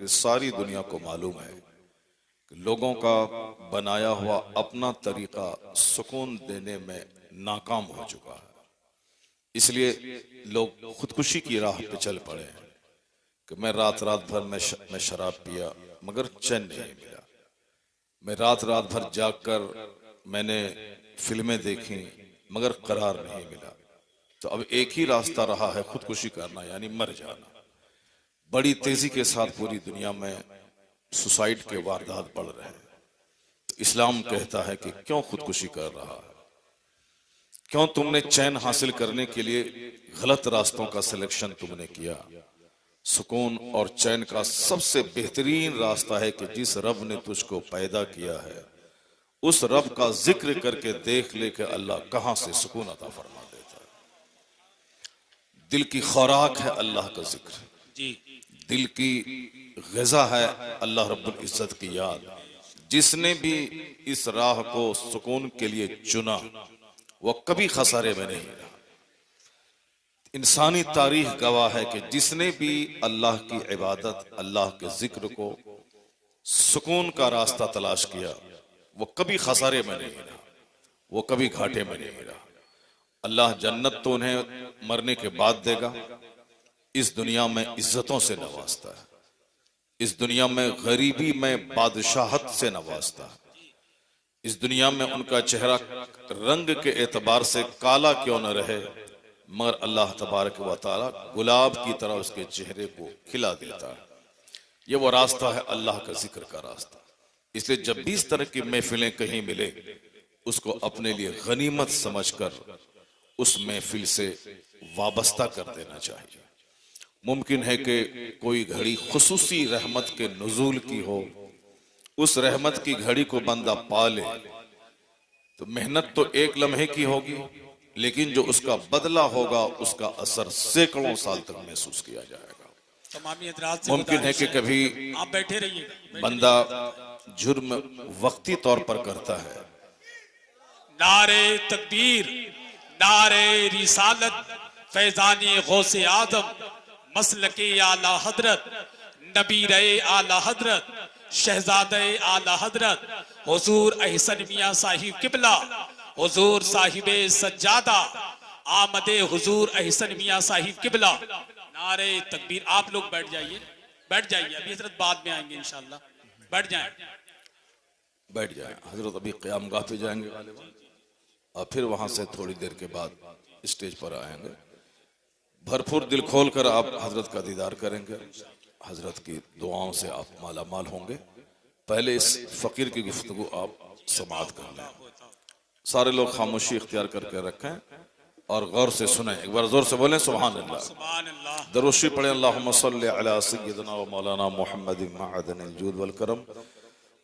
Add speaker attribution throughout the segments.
Speaker 1: कि सारी दुनिया को मालूम है कि लोगों का बनाया हुआ अपना तरीका सुकून देने में नाकाम हो चुका है। इसलिए लोग खुदकुशी की राह पे चल पड़े हैं कि मैं रात रात भर मैं शराब पिया मगर चैन नहीं मिला, मैं रात रात भर जागकर मैंने फिल्में देखी मगर करार नहीं मिला। तो अब एक ही रास्ता रहा है खुदकुशी करना, यानी मर जाना। बड़ी तेजी के साथ पूरी दुनिया में सुसाइड के वारदात बढ़ रहे हैं। तो इस्लाम कहता है कि क्यों खुदकुशी कर रहा है, क्यों तुमने चैन हासिल करने के लिए गलत रास्तों का सिलेक्शन तुमने किया। सुकून और चैन का सबसे बेहतरीन रास्ता है कि जिस रब ने तुझको पैदा किया है उस रब का जिक्र करके देख ले कि अल्लाह कहां से सुकून अता फरमा देता है। दिल की खुराक है अल्लाह का जिक्र जी, दिल की ग़िज़ा है अल्लाह रब्बुल इज्जत की याद। जिसने भी इस राह को सुकून के लिए चुना वो कभी खसारे में नहीं रहा। इंसानी तारीख गवाह है कि जिसने भी अल्लाह की इबादत, अल्लाह के जिक्र को सुकून का रास्ता तलाश किया वो कभी खसारे में नहीं रहा, वो कभी घाटे में नहीं रहा। अल्लाह जन्नत तो उन्हें मरने के बाद देगा, इस दुनिया में इज्जतों से नवाजता है, इस दुनिया में गरीबी में बादशाहत से नवाजता है। इस दुनिया में उनका चेहरा रंग के एतबार से काला क्यों न रहे मगर अल्लाह तबारक व तआला गुलाब की तरह उसके चेहरे को खिला देता है। ये वो रास्ता है अल्लाह का जिक्र का रास्ता। इसलिए जब भी इस तरह की महफिलें कहीं मिले उसको अपने लिए गनीमत समझकर उस महफिल से वाबस्ता कर देना चाहिए। मुमकिन है कि कोई घड़ी खुसूसी रहमत के नुज़ूल की हो, उस रहमत की घड़ी को बंदा पा ले तो मेहनत तो एक लम्हे की होगी लेकिन जो उसका बदला होगा उसका असर सैकड़ों साल तक महसूस किया जाएगा। मुमकिन है कि कभी आप बैठे रहिए बंदा जुर्म वक्ती तौर पर करता है।
Speaker 2: नारे तकबीर, नारे रिसालत, फैजानी गौसे आजम, मसलके आला हजरत, नबीरे आला हजरत, शहजादे आला हजरत, हुजूर अहसन मियां साहिब किबला, हुजूर साहिबे सज्जादा, आमदे हुजूर अहसन मियां साहिब किबला। नारे तकबीर। आप लोग बैठ जाइए, बैठ जाइए, अभी हजरत बाद में आएंगे इंशाल्लाह। बैठ जाएं,
Speaker 1: बैठ जाएं। हजरत अभी क़यामगाह पे जाएंगे और फिर वहां से थोड़ी देर के बाद स्टेज पर आएंगे। भरपूर दिल खोल कर आप हजरत का दीदार करेंगे, हजरत की दुआओं से आप माला माल होंगे। पहले इस फकीर की गुफ्तगू आप समाअत कर लें। सारे लोग खामोशी इख्तियार करके रखें और गौर से सुने। एक बार जोर से बोलें सुभान अल्लाह। दरूशी पढ़े अल्लाहुम्मा सल्लि अला सय्यिदिना व मौलाना मुहम्मदिन मअदनिल जूद वल करम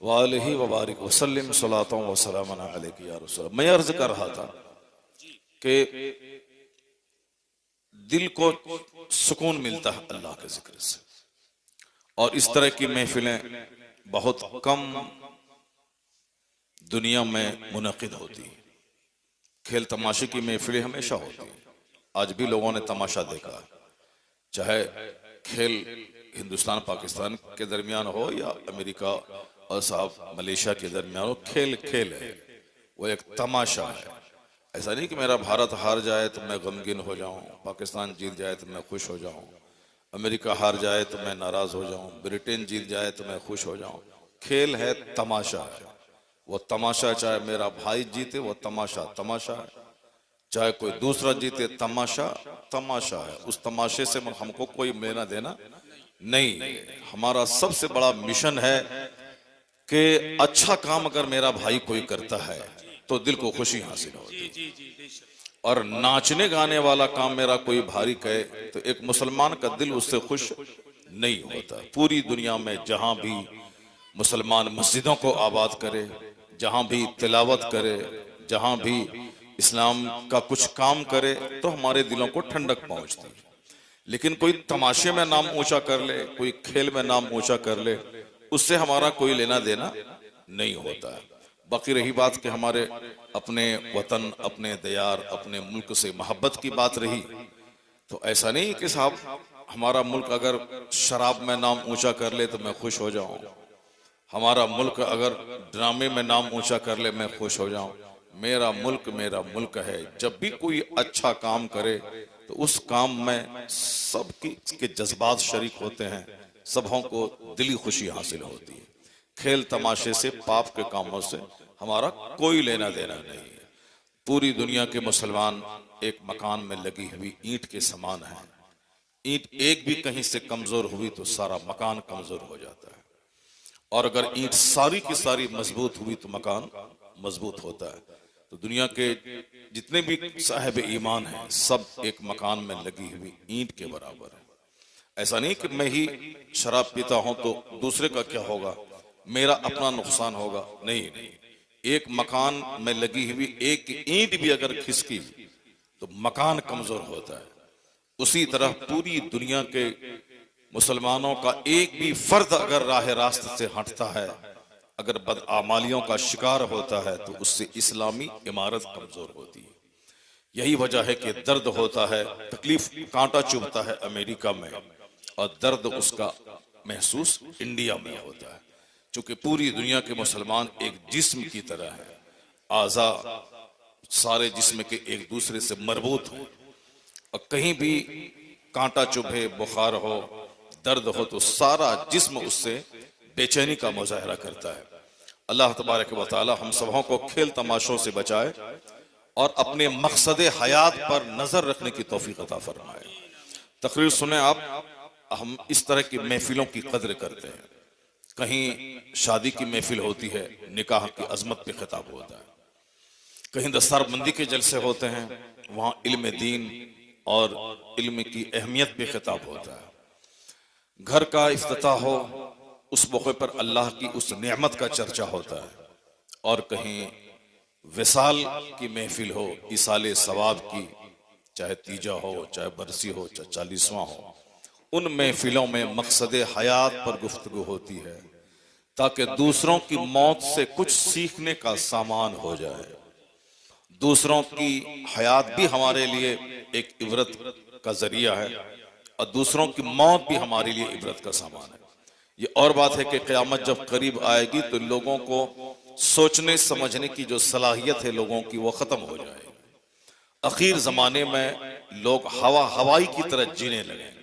Speaker 1: व आलिहि व बारिक व सल्लिम सलातन व सलामन अलैका या रसूल। मैं अर्ज कर रहा था कि दिल को सुकून मिलता है अल्लाह के जिक्र से और इस तरह की महफिलें बहुत कम दुनिया में मुनक़िद होती है। खेल तमाशे की महफिलें हमेशा होती हैं। आज भी लोगों ने तमाशा देखा, चाहे खेल हिंदुस्तान पाकिस्तान के दरमियान हो या अमेरिका और साहब मलेशिया के दरमियान हो। खेल खेल है, वो एक तमाशा है। ऐसा नहीं कि मेरा भारत हार जाए तो मैं गमगीन हो जाऊं, पाकिस्तान जीत जाए तो मैं खुश हो जाऊं, अमेरिका हार जाए तो मैं नाराज हो जाऊं, ब्रिटेन जीत जाए तो मैं खुश हो जाऊं। खेल है, तमाशा है। वो तमाशा चाहे मेरा भाई जीते वो तमाशा तमाशा है, चाहे कोई दूसरा जीते तमाशा तमाशा है। उस तमाशे से हमको कोई लेना देना नहीं। हमारा सबसे बड़ा मिशन है कि अच्छा काम अगर मेरा भाई कोई करता है तो दिल को खुशी हासिल होती, और नाचने गाने वाला काम मेरा कोई भाई करे तो एक मुसलमान का दिल उससे खुश नहीं होता। पूरी दुनिया में जहां भी मुसलमान मस्जिदों को आबाद करे, जहां भी तिलावत करे, जहां भी इस्लाम का कुछ काम करे तो हमारे दिलों को ठंडक पहुंचती है। लेकिन कोई तमाशे में नाम ऊंचा कर ले, कोई खेल में नाम ऊंचा कर ले, उससे हमारा कोई लेना देना नहीं होता है। बाकी रही बात कि हमारे अपने वतन, अपने दयार, अपने मुल्क से मोहब्बत की बात रही, तो ऐसा नहीं कि साहब हमारा मुल्क अगर शराब में नाम ऊंचा कर ले तो मैं खुश हो जाऊं, हमारा मुल्क अगर ड्रामे में नाम ऊंचा कर ले मैं खुश हो जाऊं। मेरा मुल्क है। जब भी कोई अच्छा काम करे तो उस काम में सबकी के जज्बात शरीक होते हैं, सबों को दिली खुशी हासिल होती है। खेल तमाशे से, पाप के कामों से हमारा कोई लेना देना नहीं है। पूरी दुनिया के मुसलमान एक मकान में लगी हुई ईंट के समान है। ईंट एक भी कहीं से कमजोर हुई तो सारा मकान कमजोर हो जाता है, और अगर ईंट सारी की सारी मजबूत हुई तो मकान मजबूत होता है। तो दुनिया के जितने भी साहिब ईमान हैं सब एक मकान में लगी हुई ईंट के बराबर है। ऐसा नहीं कि मैं ही शराब पीता हूं तो दूसरे का क्या होगा, मेरा अपना नुकसान होगा। नहीं, एक मकान में लगी हुई एक ईंट भी अगर खिसकी तो मकान कमजोर होता है। उसी तरह पूरी दुनिया के मुसलमानों का एक भी फर्द अगर राह रास्त से हटता है, अगर बदआमालियों का शिकार होता है, तो उससे इस्लामी इमारत कमजोर होती है। यही वजह है कि दर्द होता है, तकलीफ, कांटा चुभता है अमेरिका में, और दर्द उसका महसूस इंडिया में होता है। क्योंकि पूरी दुनिया के मुसलमान एक जिस्म की तरह है, आज़ा सारे जिस्म के एक दूसरे से मरबूत हैं, और कहीं भी कांटा चुभे, बुखार हो, दर्द हो तो सारा जिस्म उससे बेचैनी का मुजाहरा करता है। अल्लाह तबारक व तआला हम सबों को खेल तमाशों से बचाए और अपने मकसद हयात पर नजर रखने की तौफीक अता फरमाए। तकरीर सुने आप, हम इस तरह की महफिलों की कदर करते हैं। कहीं शादी की महफिल होती है, निकाह की अजमत पे खिताब होता है। कहीं दस्तारबंदी के जलसे होते हैं, वहां इल्म दीन और इल्म की अहमियत पे खिताब होता है। घर का इफ्तिताह हो, उस मौके पर अल्लाह की उस नेमत का चर्चा होता है। और कहीं विसाल की महफिल हो, इसाले सवाब की, चाहे तीजा हो, चाहे बरसी हो, चाहे 40वां हो, उन महफिलों में मकसद हयात पर गुफ्तगू होती है, ताकि दूसरों की मौत से कुछ सीखने का सामान हो जाए। दूसरों की हयात भी हमारे लिए एक इबरत का जरिया है, और दूसरों की मौत भी हमारे लिए इबरत का सामान है। ये और बात है कि क़यामत जब करीब आएगी तो लोगों को सोचने समझने की जो सलाहियत है लोगों की, वो खत्म हो जाएगी। आखिर जमाने में लोग हवाई की तरह जीने लगेंगे।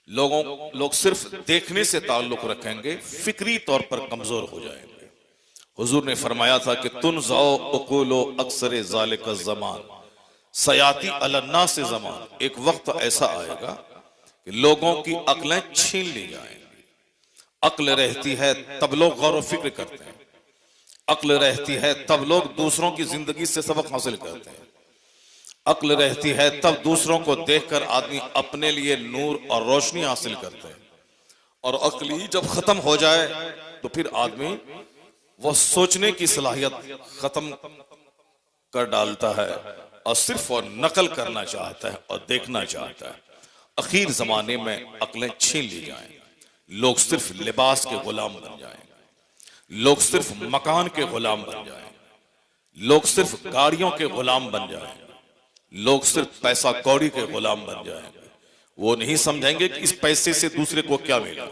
Speaker 1: लोग सिर्फ देखने से ताल्लुक रखेंगे, फिक्री तौर पर कमजोर हो जाएंगे। हुजूर ने फरमाया था कि तुन जाओ उकुलो अक्सर ज़ालिका ज़मान सयाती अलन्ना से ज़मान, एक वक्त ऐसा आएगा कि लोगों की अक्लें छीन ली जाएंगी। अक्ल रहती है तब लोग गौर व फिक्र करते हैं, अक्ल रहती है तब लोग दूसरों की जिंदगी से सबक हासिल करते हैं, अक्ल रहती है तब दूसरों को देखकर आदमी अपने लिए नूर और रोशनी हासिल करते हैं। और अक्ल ही जब खत्म हो जाए तो फिर आदमी वो सोचने की सलाहियत खत्म कर डालता है और सिर्फ वो नकल करना चाहता है और देखना चाहता है। आखिर जमाने में अक्लें छीन ली जाएंगी, लोग सिर्फ लिबास के गुलाम बन जाएंगे, लोग सिर्फ मकान के गुलाम बन जाएंगे, लोग सिर्फ गाड़ियों के गुलाम बन जाएंगे, लोग सिर्फ पैसा कौड़ी के गुलाम बन जाएंगे। वो नहीं समझेंगे कि इस पैसे से दूसरे को क्या मिला,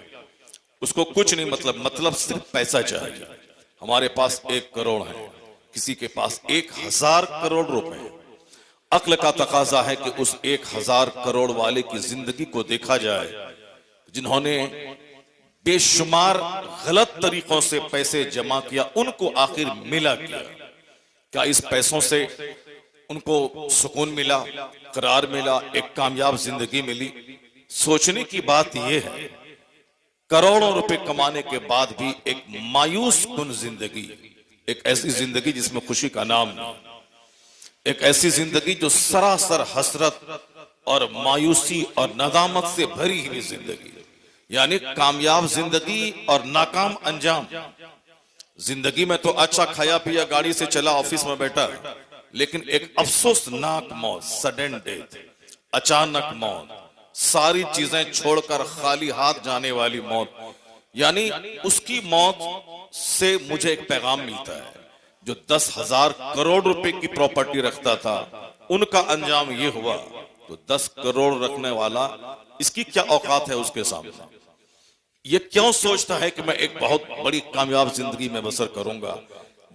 Speaker 1: उसको कुछ नहीं मतलब सिर्फ पैसा चाहिए। हमारे पास 1 करोड़ है, किसी के पास 1000 करोड़ रुपए है। अक्ल का तकाजा है कि उस 1000 करोड़ वाले की जिंदगी को देखा जाए, जिन्होंने बेशुमार गलत तरीकों से पैसे जमा किया, उनको आखिर मिला क्या इस पैसों से उनको सुकून मिला, करार मिला, एक कामयाब जिंदगी मिली? सोचने की बात यह है, करोड़ों रुपए कमाने के बाद भी एक मायूस कुन जिंदगी, एक ऐसी जिंदगी जिसमें खुशी का नाम नहीं, एक ऐसी जिंदगी जो सरासर हसरत और मायूसी और नदामत से भरी हुई जिंदगी, यानी कामयाब जिंदगी और नाकाम अंजाम। जिंदगी में तो अच्छा खाया पिया, गाड़ी से चला, ऑफिस में बैठा, लेकिन एक अफसोसनाक मौत, सडन डेथ, अचानक मौत, सारी चीजें छोड़कर खाली हाथ जाने वाली मौत। यानी उसकी मौत से मुझे एक पैगाम मिलता है, जो 10,000 करोड़ रुपए की प्रॉपर्टी रखता था, उनका अंजाम यह हुआ तो 10 करोड़ रखने वाला इसकी क्या औकात है उसके सामने? ये क्यों सोचता है कि मैं एक बहुत बड़ी कामयाब जिंदगी में बसर करूंगा?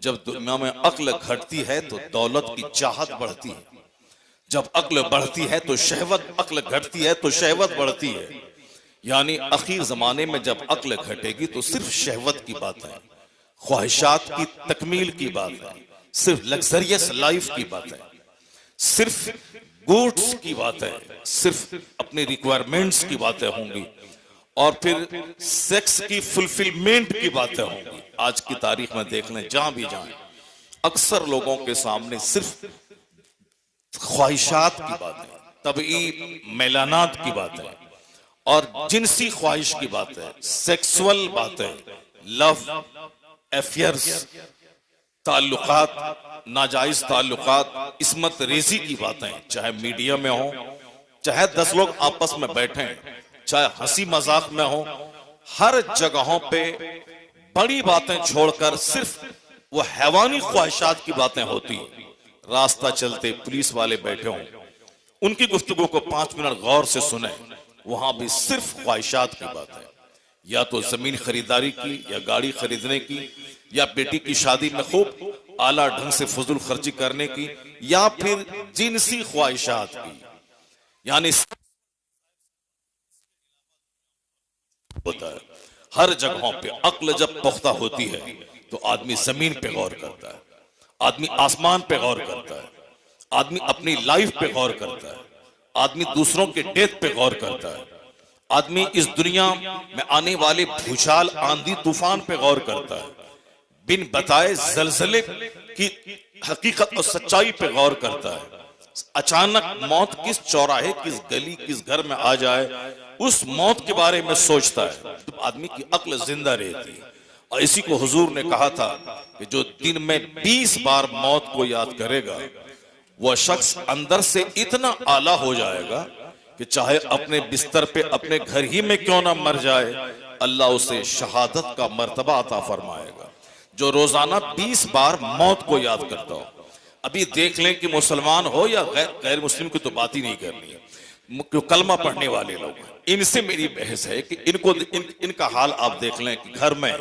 Speaker 1: जब दुनिया में अक्ल घटती है तो दौलत की चाहत बढ़ती है, जब अक्ल बढ़ती है तो शहवत, अक्ल घटती है तो शहवत बढ़ती है। यानी आखिर जमाने में जब अक्ल घटेगी तो सिर्फ शहवत की बात है, ख्वाहिशात की तकमील की बात है, सिर्फ लग्जरियस लाइफ की बात है, सिर्फ गुड्स की बात है, सिर्फ अपनी रिक्वायरमेंट्स की बातें होंगी और फिर सेक्स की फुलफिलमेंट की बातें होंगी। आज की तारीख में देख लें, जहां भी जाएं, अक्सर लोगों के सामने सिर्फ ख्वाहिशात की बातें, तबई मैलानात की बातें और जिनसी ख्वाहिश की बातें, सेक्सुअल बातें, लव अफेयर्स, ताल्लुकात, नाजायज ताल्लुकात, इस्मत रेजी की बातें, चाहे मीडिया में हो, चाहे 10 लोग आपस में बैठे, चाहे हंसी मजाक में हो, हर जगहों पे बड़ी बातें छोड़कर सिर्फ वो हैवानी ख्वाहिशात की बातें होती। रास्ता चलते पुलिस वाले बैठे हों, उनकी गुफ्तगू को 5 मिनट गौर से सुने, वहां भी सिर्फ ख्वाहिशात की बात है, या तो जमीन खरीदारी की, या गाड़ी खरीदने की, या बेटी की शादी में खूब आला ढंग से फजूल खर्ची करने की, या फिर जिनसी ख्वाहिशात की। यानी होता है हर जगहों पे। अक्ल जब पुख्ता होती है तो आदमी जमीन पे गौर करता है, आदमी आसमान पे गौर करता है, आदमी अपनी लाइफ पे गौर करता है, आदमी दूसरों के डेथ पे गौर करता है, आदमी इस दुनिया में आने वाले भूचाल, आंधी तूफान पे गौर करता है, बिन बताए जलजले की हकीकत और सच्चाई पे गौर करता है। अचानक मौत किस चौराहे, किस गली, किस घर में आ जाए, उस मौत के बारे में सोचता है। तो आदमी की अक्ल जिंदा रहती है। और इसी को हुजूर ने कहा था कि जो दिन में 20 बार मौत को याद करेगा, वह शख्स अंदर से इतना आला हो जाएगा कि चाहे अपने बिस्तर पे अपने घर ही में क्यों ना मर जाए, अल्लाह उसे शहादत का मर्तबा अता फरमाएगा। जो रोजाना 20 बार मौत को याद करता हो। अभी देख लें कि मुसलमान हो या गैर मुस्लिम की तो बात ही नहीं करनी है, जो कलमा पढ़ने वाले लोग, इनसे मेरी बहस है कि इनका हाल आप देख लें कि घर में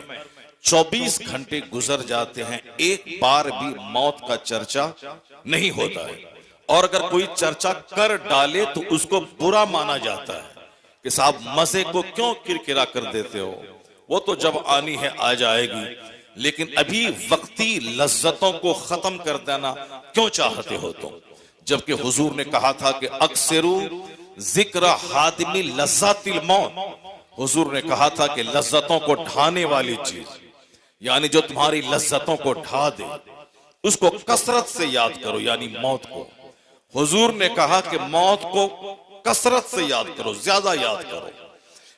Speaker 1: 24 घंटे गुजर जाते हैं, एक बार भी मौत का चर्चा नहीं होता है। और अगर कोई चर्चा कर डाले तो उसको बुरा माना जाता है कि साहब मजे को क्यों किरकिरा कर देते हो, वो तो जब आनी है आ जाएगी, लेकिन अभी वक्ती लज्जतों को खत्म कर देना क्यों चाहते हो तुम? जबकि हुजूर ने कहा था कि अक्सरू जिक्र हादिमी लज्जातिल मौत। हुजूर ने कहा था कि लज्जतों को ढाने वाली चीज, यानी जो तुम्हारी लज्जतों को ढा दे, उसको कसरत से याद करो, यानी मौत को। हुजूर ने कहा कि मौत को कसरत से याद करो, ज्यादा याद करो।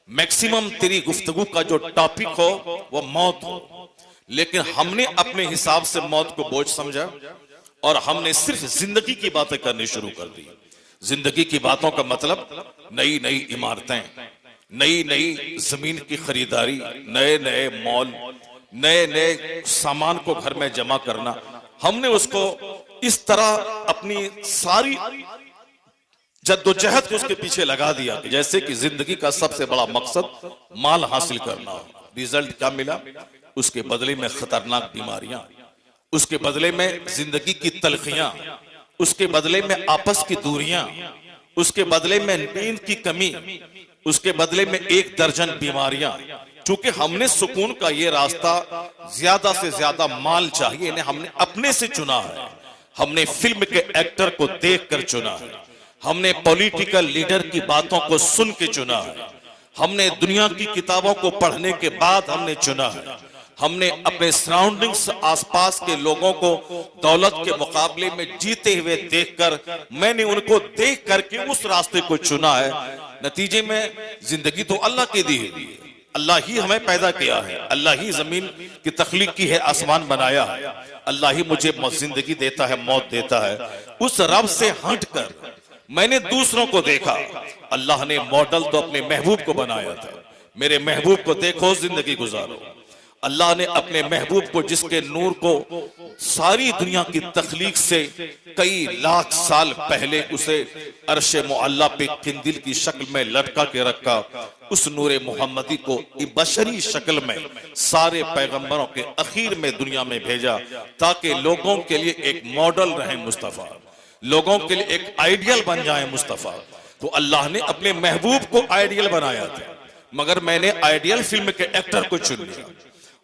Speaker 1: मैक्सिमम तेरी गुफ्तगू का जो टॉपिक हो वो मौत हो। लेकिन हमने अपने हिसाब से मौत को बोझ समझा और हमने सिर्फ जिंदगी की बातें करनी शुरू कर दी। जिंदगी की बातों का मतलब नई नई इमारतें, नई नई जमीन की खरीदारी, नए नए मॉल, नए नए सामान को घर में जमा करना। हमने उसको इस तरह अपनी सारी जद्दोजहद को उसके पीछे लगा दिया कि जैसे कि जिंदगी का सबसे बड़ा मकसद माल हासिल करना हो। रिजल्ट क्या मिला? उसके बदले में खतरनाक बीमारियां, उसके बदले में जिंदगी की तलखियां, उसके बदले में आपस की दूरियां, उसके बदले में नींद की कमी, उसके बदले में 1 दर्जन बीमारियां। चूंकि हमने सुकून का ये रास्ता ज्यादा से ज्यादा माल चाहिए, इन्हें हमने अपने से चुना है। हमने फिल्म के एक्टर को देखकर चुना है, हमने पॉलिटिकल लीडर की बातों को सुन के चुना है, हमने दुनिया की किताबों को पढ़ने के बाद हमने चुना है, हमने अपने सराउंडिंग्स, आसपास के लोगों को दौलत के मुकाबले में जीते हुए देखकर, मैंने उनको देख करके उस रास्ते को चुना है। नतीजे में जिंदगी तो अल्लाह की दी है, अल्लाह ही हमें पैदा किया है, अल्लाह ही जमीन की तख्लीक की है, आसमान बनाया है, अल्लाह ही मुझे जिंदगी देता है, मौत देता है। उस रब से हटकर मैंने दूसरों को देखा। अल्लाह ने मॉडल तो अपने महबूब को बनाया था, मेरे महबूब को देखो, जिंदगी गुजारो। अल्लाह ने अपने महबूब को, जिसके नूर को सारी दुनिया की तख्लीक से कई लाख साल पहले उसे अर्शे मुअल्ला पे किंदिल की शक्ल में लटका के रखा, उस नूरे मोहम्मदी को बशरी शक्ल में सारे पैगंबरों के आखिर में दुनिया में भेजा, ताकि लोगों के लिए एक मॉडल रहे मुस्तफा, लोगों के लिए एक आइडियल बन जाए मुस्तफा। तो अल्लाह ने अपने महबूब को आइडियल बनाया था, मगर मैंने आइडियल फिल्म के एक्टर को चुन लिया।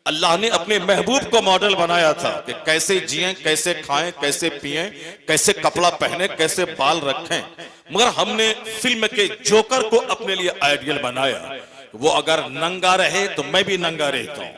Speaker 1: अल्लाह ने अपने महबूब को मॉडल बनाया था कि कैसे जिएं, कैसे खाएं, कैसे पिएं, कैसे कपड़ा पहने, कैसे बाल रखें, मगर हमने फिल्म के जोकर को अपने लिए आइडियल बनाया। वो अगर नंगा रहे तो मैं भी नंगा रहता हूं,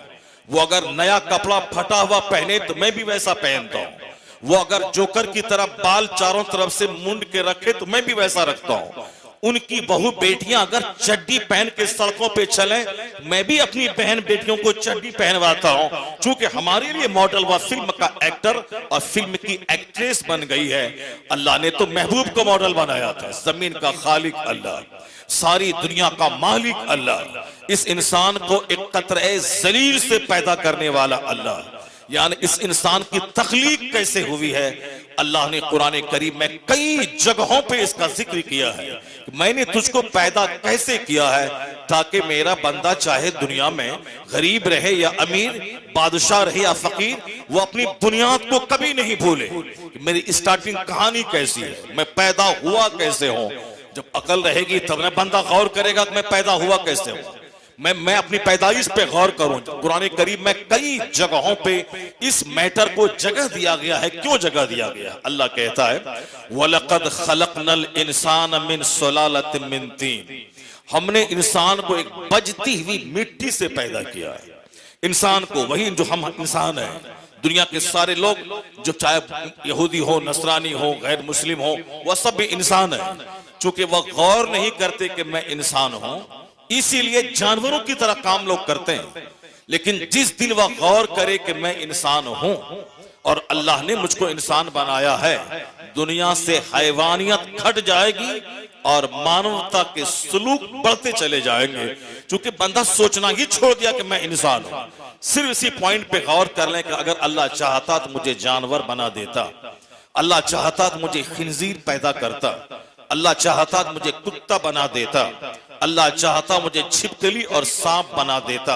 Speaker 1: वो अगर नया कपड़ा फटा हुआ पहने तो मैं भी वैसा पहनता हूं, वो अगर जोकर की तरह बाल चारों तरफ से मुंड के रखे तो मैं भी वैसा रखता हूं। उनकी बहू बेटियां अगर चड्डी पहन के सड़कों पे चलें, मैं भी अपनी बहन बेटियों को चड्डी पहनवाता हूं, क्योंकि हमारे लिए मॉडल व फिल्म का एक्टर और फिल्म की एक्ट्रेस बन गई है। अल्लाह ने तो महबूब को मॉडल बनाया था। जमीन का खालिक अल्लाह, सारी दुनिया का मालिक अल्लाह, इस इंसान को एक कतरे जलील से पैदा करने वाला अल्लाह, यानी इस इंसान की तख्लीक कैसे हुई है, अल्लाह ने कुरान करीम में कई जगहों पे इसका जिक्र किया है। मैंने तुझको पैदा कैसे किया है, ताकि मेरा बंदा चाहे दुनिया में गरीब रहे या अमीर, बादशाह रहे या फकीर, वो अपनी बुनियाद को कभी नहीं भूले। मेरी स्टार्टिंग कहानी कैसी है, मैं पैदा हुआ कैसे हूं। जब अकल रहेगी तब ना बंदा गौर करेगा कि मैं पैदा हुआ कैसे हूं। मैं अपनी पैदाइश पे गौर करूं। कुरान करीम में कई जगहों पे इस मैटर को जगह दिया गया है। क्यों जगह दिया गया? अल्लाह कहता है वलक़द खलक़नल इंसान मिन सुलालतिन मिन तीन, हमने इंसान को एक बजती हुई मिट्टी से पैदा किया है। इंसान को, वही जो हम इंसान है, दुनिया के सारे लोग जो चाहे यहूदी हो, नसरानी हो, गैर मुस्लिम हो, वह सब भी इंसान है। चूंकि वह गौर नहीं करते कि मैं इंसान हूं, इसीलिए जानवरों की तरह काम लोग करते हैं। लेकिन जिस दिन वह गौर करे कि मैं इंसान हूं और अल्लाह ने मुझको इंसान बनाया है, दुनिया से हैवानियत घट जाएगी और मानवता के सलूक बढ़ते चले जाएंगे। क्योंकि बंदा सोचना ही छोड़ दिया कि मैं इंसान हूं। सिर्फ इसी पॉइंट पे गौर कर लें कि अगर अल्लाह चाहता तो मुझे जानवर बना देता, अल्लाह चाहता तो मुझे खिंजीर पैदा करता, अल्लाह चाहता तो मुझे कुत्ता बना देता, अल्लाह चाहता मुझे छिपकली और सांप बना देता।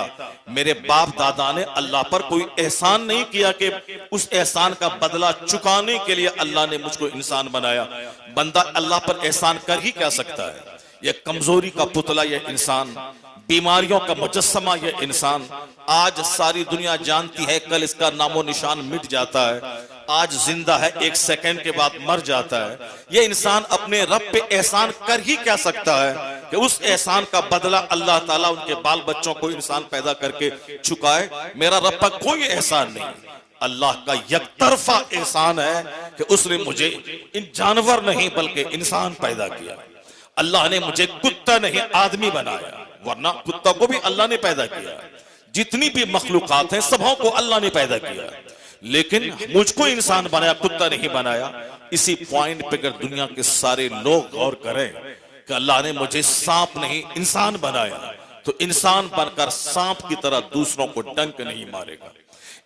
Speaker 1: मेरे बाप दादा ने अल्लाह पर कोई एहसान नहीं किया कि उस एहसान का बदला चुकाने के लिए अल्लाह ने मुझको इंसान बनाया। बंदा अल्लाह पर एहसान कर ही क्या सकता है? यह कमजोरी का पुतला यह इंसान, बीमारियों का मुजस्समा यह इंसान, आज सारी दुनिया जानती है, कल इसका नामो निशान मिट जाता है। आज जिंदा है, एक सेकंड के बाद मर जाता है। यह इंसान अपने रब पे एहसान कर ही क्या सकता है कि उस एहसान का बदला अल्लाह ताला उनके बाल बच्चों को इंसान पैदा करके चुकाए? मेरा रब पर कोई एहसान नहीं, अल्लाह का यकतरफा एहसान है कि उसने मुझे इन जानवर नहीं बल्कि इंसान पैदा किया। अल्लाह ने मुझे कुत्ता नहीं आदमी बनाया, वरना कुत्ता को भी अल्लाह ने पैदा किया। जितनी भी मखलूकात हैं सबों को अल्लाह ने पैदा किया, लेकिन मुझको इंसान बनाया, कुत्ता नहीं बनाया। इसी पॉइंट पे अगर दुनिया के सारे लोग गौर करें कि अल्लाह ने मुझे सांप नहीं इंसान बनाया, तो इंसान बनकर सांप की तरह दूसरों को डंक नहीं मारेगा,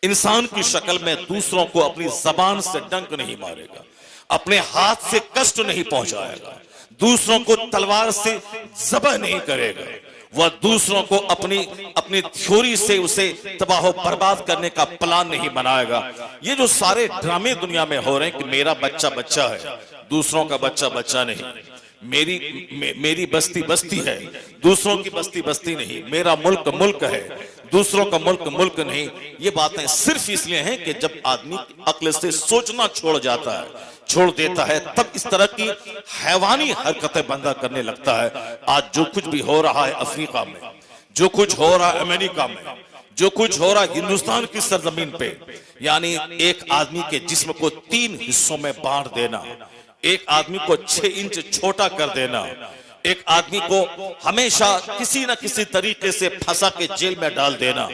Speaker 1: इंसान की शक्ल में दूसरों को अपनी जबान से डंक नहीं मारेगा, अपने हाथ से कष्ट नहीं पहुंचाएगा, दूसरों को तलवार से ज़बह नहीं करेगा, वह दूसरों को अपनी थ्योरी से उसे तबाह बर्बाद करने का प्लान नहीं बनाएगा। ये जो सारे ड्रामे दुनिया में हो रहे हैं कि मेरा बच्चा बच्चा है, दूसरों का बच्चा बच्चा नहीं, मेरी बस्ती बस्ती है, दूसरों की बस्ती बस्ती नहीं, मेरा मुल्क मुल्क है, दूसरों का मुल्क मुल्क नहीं, ये बातें सिर्फ इसलिए हैं कि जब आदमी अक्ल से सोचना छोड़ देता है तब इस तरह की हैवानी हरकतें बंदा करने लगता है। आज जो कुछ भी हो रहा है अफ्रीका में, जो कुछ हो रहा है अमेरिका में, जो कुछ हो रहा है हिंदुस्तान की सरजमीन पे, यानी एक आदमी के जिस्म को 3 हिस्सों में बांट देना, एक आदमी को 6 इंच छोटा कर देना, एक आदमी को हमेशा किसी न किसी तरीके से फंसा के जेल में डाल देना,